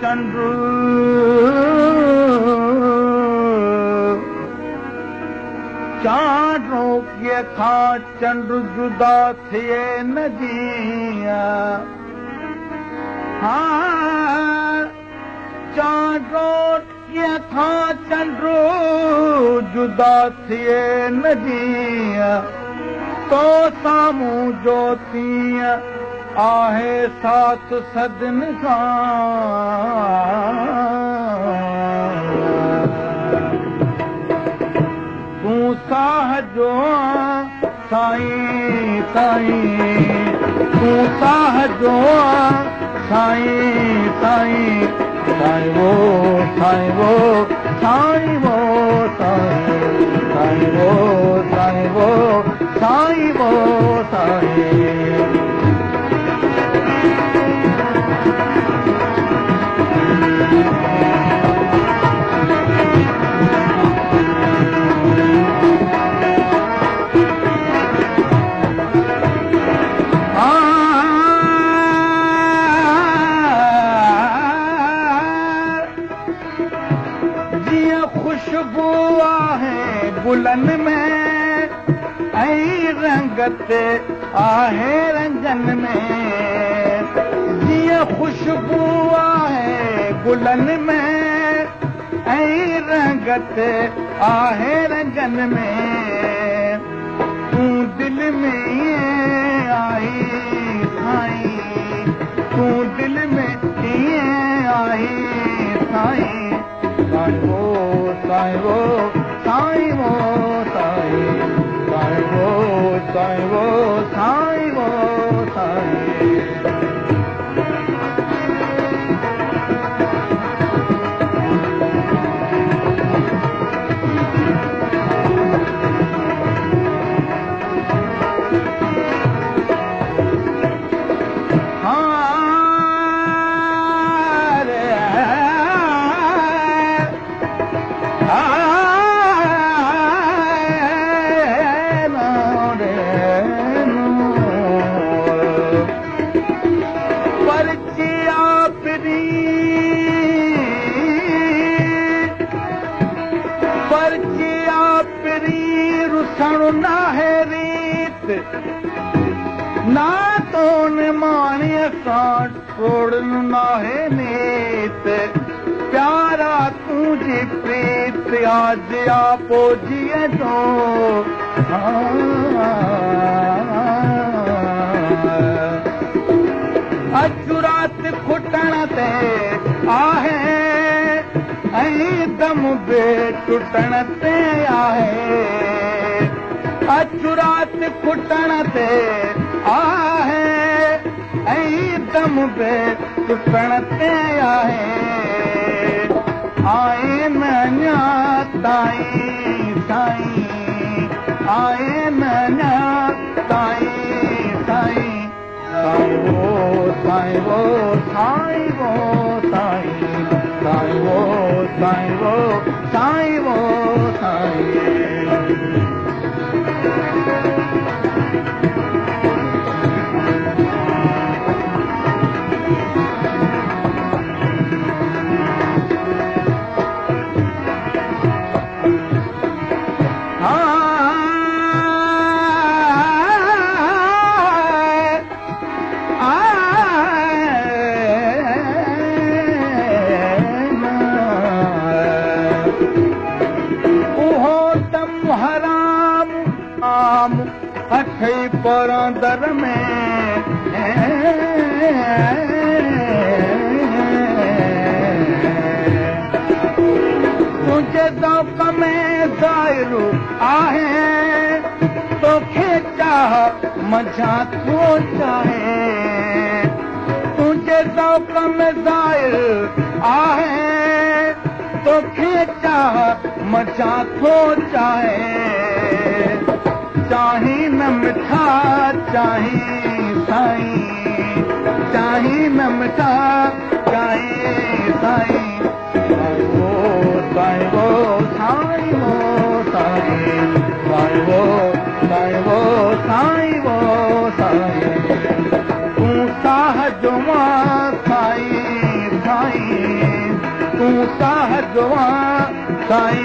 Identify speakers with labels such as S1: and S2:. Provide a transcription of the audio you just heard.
S1: चंडु चांडो के खा चंडु जुदा थिए न जिया हाँ चांडो के खा चंडु जुदा थिए न जिया तो सामू ज्योतिया आहे साथ सदन तू साह जो साईं साईं तू साह जो साईं साईं साईं वो साईं वो साईं वो साईं वो साईं वो साईं वो साईं खुशबू आहे गुलन में ऐं रंगत आहे रंगन में जीअं खुशबू आहे गुलन में ऐं रंगत आहे रंगन में तूं दिल में ईअं आई साईं तूं दिल में ईअं आई साईं साईं वो साईं वो साईं वो साईं साईं वो साईं वो साईं वो साईं ना है रीत ना तो मानिय सां छोड़ना है नीत प्यारा तुझी प्रीत आज आपो जिए तो अचु रात खुटण ते आहे ऐं दम बे टुटण ते आहे अचु रात खुटण ते आहे ऐं दम बे टुटण ते आहे आए न अञा ताईं साईं आए न अञा ताईं साईं साईं वो साईं वो साईं वो साईं साईं वो साईं वो साईं वो साईं अठई परंदर में तुझे दौक में ज़ाहिरु आहे तोखे चाह मझा तो चाहे तुझे दौक में ज़ाहिरु आहे तोखे चाह मझा तो चाहे चाही न मिठा चाही साईं चाही न मिठा चाही साईं साईं वो साईं वो साईं वो साईं वो साईं वो साईं वो साईं तूं साह जो मां साईं साईं साईं